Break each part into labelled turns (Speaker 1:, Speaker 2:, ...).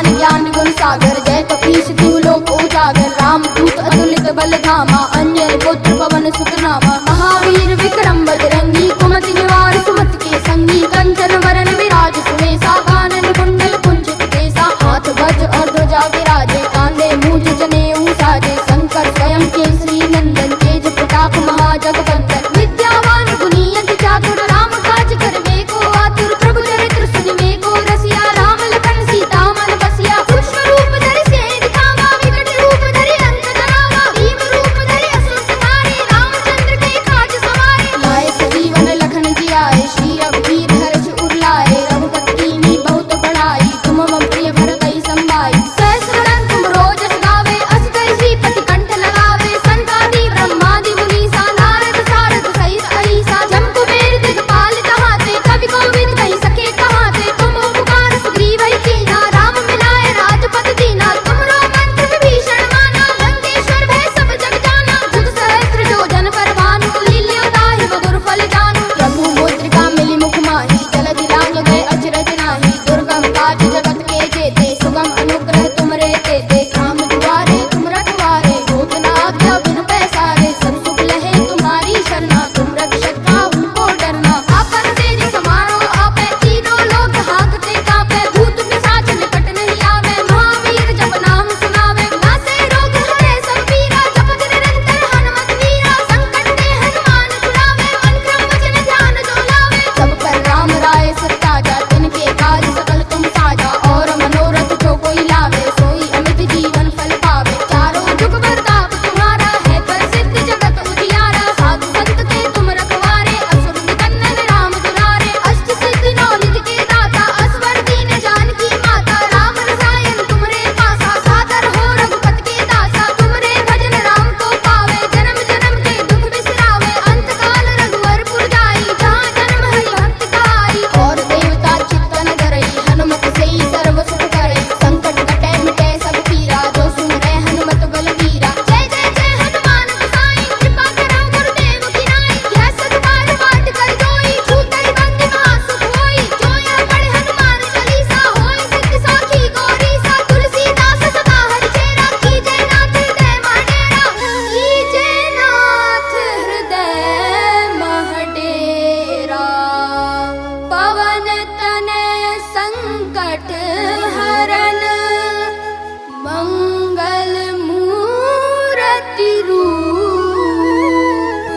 Speaker 1: मान ज्ञान गुण सागर, जय कपीश तिहु लोक उजागर। राम दूत अतुलित बल धामा, अंजनी पुत्र पवन सुत नामा। महावीर विक्रम बजरंगी, कुमति निवार सुमति के संगी। कंचन वरन विराज सुमेसा, कानन कुंडल कुंचित केसा। हाथ वज्र और ध्वजा विराजे, कांधे मूंज जनेऊ साजे। शंकर स्वयं केसरी नंदन, तेज प्रताप महाजगवंदन। विद्यावान गुणी अति चातुर, राम काज करवे को आतुर। प्रभु चरित्र सुनिवे को रसिया, राम लखन सीता मन बसिया। पुष्प रूप धरि सियहि दिखावा, विकट रूप धरि लंक जरावा। भीम रूप धरि असुर संहारे, रामचंद्र के काज सवारे। लाए सजीवन लखन जियाए, श्री रघुवीर हर्ष उर लाए। रघुपति कीन्ही बहुत बड़ाई, तुम मम प्रिय भरतहि संभाई। सहस बदन तुम रोजस गावे, अस कहि श्रीपति कंठ लगावे। संतादि ब्रह्मादि मुनीसा, नारद सारद सहित अहीसा। जम कुबेर दिगपाल कहाते, कवि कोविद कहि सके कहाते। तुम उपकार सुग्रीवहि कीन्हा, राम मिलाए राजपद दीना। तुमरो मंत्र विभीषण माना, लंकेश्वर भय सब जग जाना। जुग सहस्त्र जो जन पर भानु, लील्यो ताहि मधुर फल जानू। प्रभु मुद्रिका मिली मुख माहि, जलधि लांघ गए अचरज नाहि। दुर्गम काज जगत के जेते, सुगम अनुग्रह तुमरे तेते। राम दुआरे तुम रखवारे, होत न आज्ञा बिनु पैसारे। सब सुख लहे तुम्हारी शरणा, तुम रक्षक काहू को डरना। आपन तेज समारो आपे, तीनों लोक हांकते कांपे। भूत पिशाच निकट नहीं आवे, महावीर जप नाम सुनावे। नासे रोग हरे सब पीरा, जपत निरंतर हनुमत वीरा। संकट ते हनुमान छुड़ावे, मन क्रम वचन ध्यान जो लावे। सब पर राम राय सिर ताजा, तिनके काज सकल तुम साजा। और मनोरथ जो कोई लावे, सोई अमित जीवन फल पावे। चारों जुग परताप तुम्हारा है, प्रसिद्ध जगत उजियारा। साधु संत के तुम रखवारे, असुर निकंदन राम दुलारे। अष्ट सिद्धि नौ निधि के दाता, असवर दीन जानकी माता। राम रसायन तुमरे पासा, सादर हो रघुपति के दासा। तुमरे भजन राम को पावे, जन्म जन्म के दुख बिसरावे। अंत काल रघुवर पुर जाई, जहाँ जन्म हरि भक्त कहाई। और देवता चित्तन धरई, हनुमत सेई सर्व सुख करई। संकट कटै मिटै सब पीरा, जो सुमिरै हनुमत बलवीरा। जय जय जय हनुमान गोसाई, कृपा करौ गुरुदेव की नाई। यह सत बार पाठ कर जोई, छूटई बंदी महासुख होई। जो यह पढ़े हनुमान चालीसा, होय सिद्धि साखी गौरीसा। तुलसीदास सदा हरिचेरा, कीजय नाथ हृदय महडेरा। कीजय नाथ हृदय महडेरा। पवन तनय संकट हरन, मंगल मूरति रूप।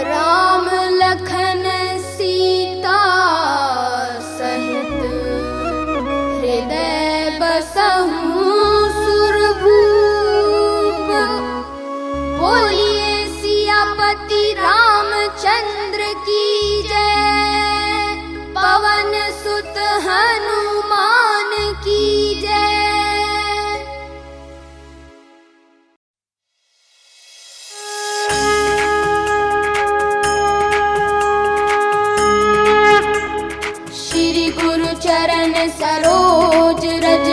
Speaker 1: राम लखन सीता सहित, हृदय बसहु सुरभूप। बोलिए सियापति रामचंद्र की जय, पवन सुत हनुमान की जय। श्री गुरु चरण सरोज रज,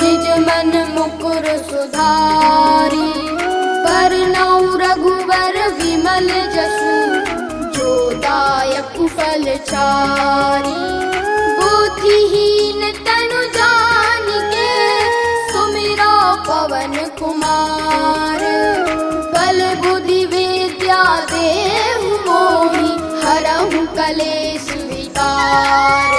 Speaker 1: निज मन मुकुर सुधारी। बरनौ रघुवर विमल जसु, जो दायक फल चारी। बुद्धिहीन तनु जानिके, सुमिरो पवन कुमार। बल बुद्धि विद्या देहु मोहि, हरहु कलेश विकार।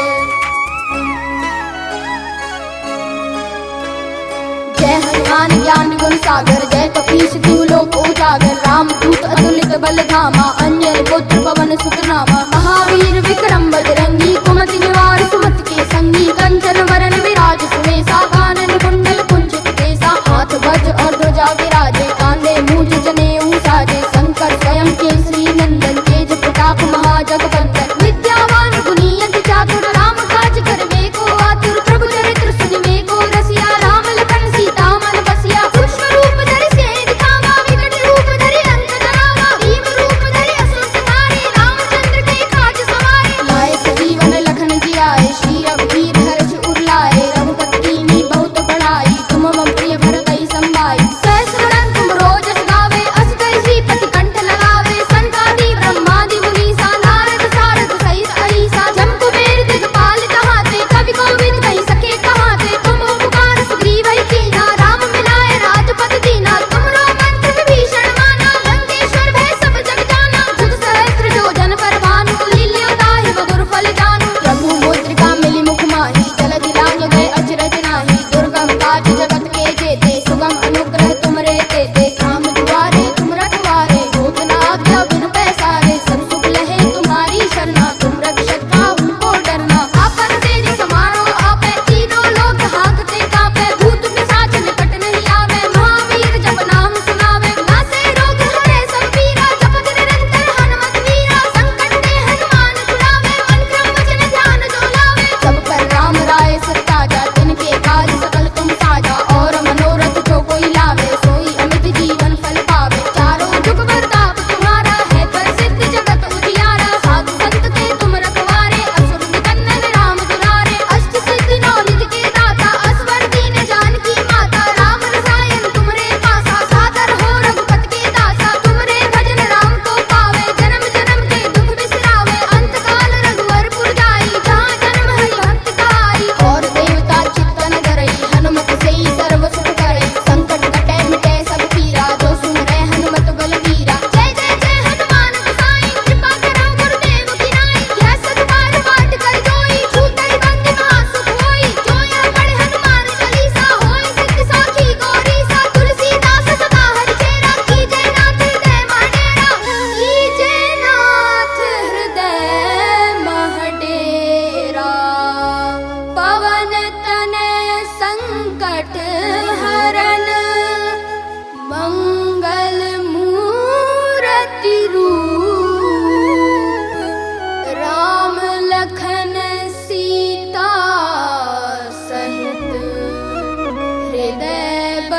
Speaker 1: जय हनुमान ज्ञान गुण सागर, जय कपीश तिहु लोक उजागर। राम दूत अतुलित बल धामा, अंजनी पुत्र पवन सुत नामा। महावीर विक्रम बजरंगी, कुमति निवार सुमति के संगी। कंचन वरन विराज सुमेसा, कानन कुंडल कुंचित केसा। हाथ वज्र और ध्वजा विराजे, कांधे मूंज जनेऊ साजे। शंकर स्वयं केसरी नंदन, तेज प्रताप महाजगवंदन। विद्यावान गुणी अति चातुर, राम काज करवे को आतुर। प्रभु चरित्र सुनिवे को रसिया, राम लखन सीता मन बसिया। पुष्प रूप धरि सियहि दिखावा, विकट रूप धरि लंक जरावा। भीम रूप धरि असुर संहारे, रामचंद्र के काज सवारे। लाए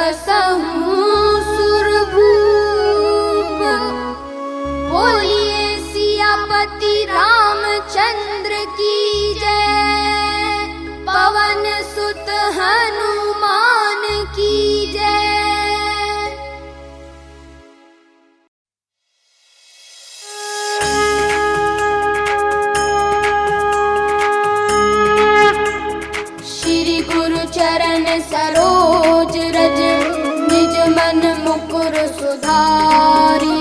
Speaker 1: बसहु सुरभूप। बोलिए सियापति रामचंद्र की जय, पवन सुत हनुमान की जय। श्री गुरु चरण सरोज रज, निज मन मुकुर सुधारी।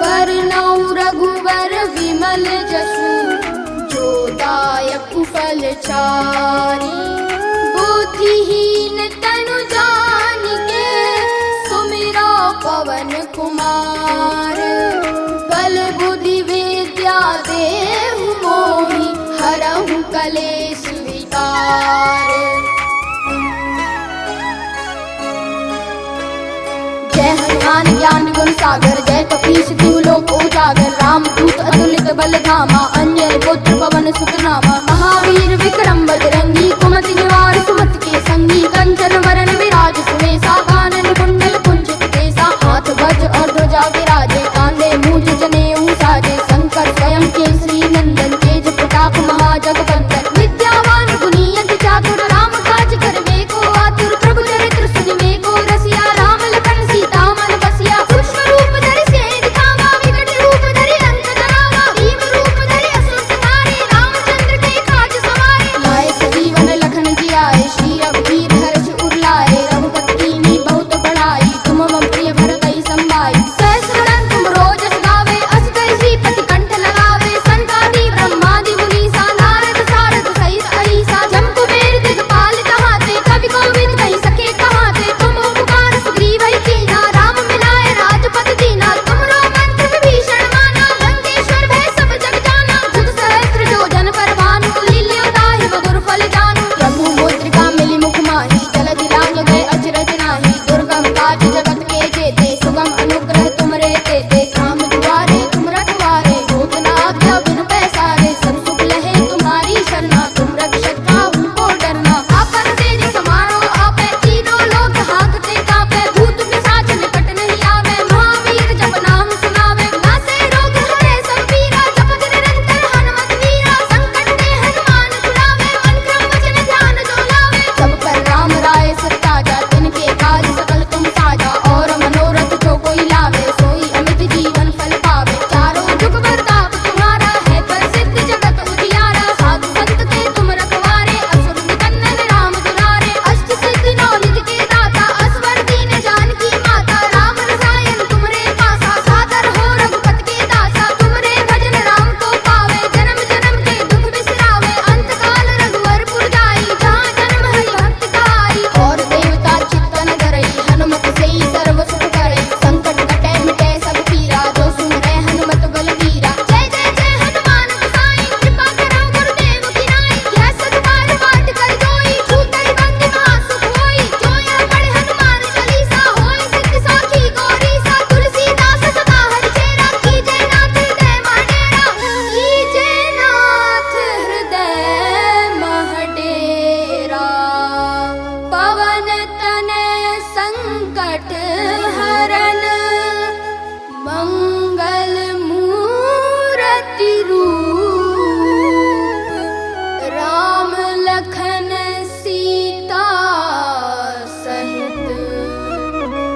Speaker 1: बरनउँ रघुवर विमल जसु, जो दायक फल चारि। बुद्धिहीन तनु जानिके, सुमिरौ पवन कुमार। बल बुद्धि विद्या देहु मोहि, हरहु कलेश विकार। जय हनुमान ज्ञान गुण सागर, जय कपीस तिहु लोक उजागर। राम दूत अतुलित बल धामा, अंजनी पुत्र पवन सुत नामा। महावीर विक्रम बजरंगी, कुमति निवार सुमति के संगी। कंचन वरन विराज सुबेसा, कानन कुंडल कुंचित केसा। हाथ वज्र और ध्वजा विराजे, कांधे मूंज जनेऊ साजे। शंकर स्वयं केसरी नंदन, तेज प्रताप महाजगवंदन। विद्यावान गुणी अति चातुर, राम काज करबे को आतुर। प्रभु चरित्र सुनिबे को रसिया, राम लखन सीता मन बसिया। सूक्ष्म रूप धरि सियहि दिखावा, विकट रूप धरि लंक जरावा। भीम रूप धरि असुर संहारे, रामचंद्र के काज सवारे। लाए सजीवन लखन जियाए, श्री रघुवीर हर्ष उर लाए। रघुपति कीन्ही बहुत बड़ाई, तुम मम प्रिय भरतहि संभाई। सहस बदन तुम रोजस गावे, अस कहि श्रीपति कंठ लगावे। संतादि ब्रह्मादि मुनीसा, नारद सारद सहित अहीसा। जम कुबेर दिगपाल कहाते, कवि कोविद कहि सके कहाते। तुम उपकार सुग्रीव कीन्हा, राम मिलाए राजपद दीना। तुमरो मंत्र विभीषण माना, लंकेश्वर भय सब जग जाना। जुग सहस्त्र जो जन पर भानु, लील्यो ताहि मधुर फल जानू। प्रभु मुद्रिका मिली मुख माहि, जलधि लांघ गए अचरज नाही। दुर्गम काज जगत के जेते, सुगम अनुग्रह तुमरे तेते। राम दुआरे तुम रखवारे, होत न आज्ञा बिनु पैसारे। सब सुख लहे तुम्हारी शरणा, तुम रक्षक काहू को डरना। आपन तेज समारो आपे, तीनों लोक हांकते कांपे। भूत पिशाच निकट नहीं आवे, महावीर जप नाम सुनावे। नासे रोग हरे सब पीरा, जपत निरंतर हनुमत वीरा। संकट ते हनुमान छुड़ावे, मन क्रम वचन ध्यान जो लावे। सब पर राम राय सिर ताजा, तिनके काज सकल तुम साजा। और मनोरथ जो कोई लावे, सोई अमित जीवन फल पावे। चारों जुग प्रताप तुम्हारा है, प्रसिद्ध जगत उजियारा। साधु संत के तुम रखवारे, असुर निकंदन राम दुलारे। अष्ट सिद्धि नौ निधि के दाता, असवर दीन जानकी माता। राम रसायन तुमरे पासा, सादर हो रघुपति के दासा। तुमरे भजन राम को पावे, जन्म जन्म के दुख बिसरावे। अंत काल रघुवर पुर जाई, जहाँ जन्म हरि भक्त कहाई। और देवता चित्तन धरई, हनुमत सेई सर्व सुख करई। संकट कटै मिटै सब पीरा, जो सुमिरै हनुमत बलवीरा। जय जय जय हनुमान गोसाई, कृपा करौ गुरुदेव की नाई। यह सत बार बाट कर जोई, छूटै बंदी महासुख होई। जो यह पढ़े हनुमान चालीसा, होय सिद्धि साखी गौरीसा। तुलसीदास सदा हरिचेरा, कीजय नाथ हृदय महडेरा। कीजय नाथ हृदय महडेरा। पवन तनय संकट हरन, मंगल मूरति रूप। राम लखन सीता सहित,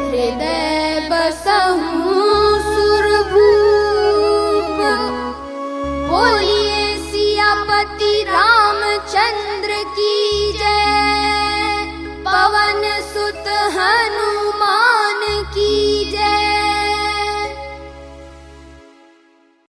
Speaker 1: हृदय बसहु सुरभूप। बोलिए सियापति रामचंद्र की जय, पवन सुत हनुमान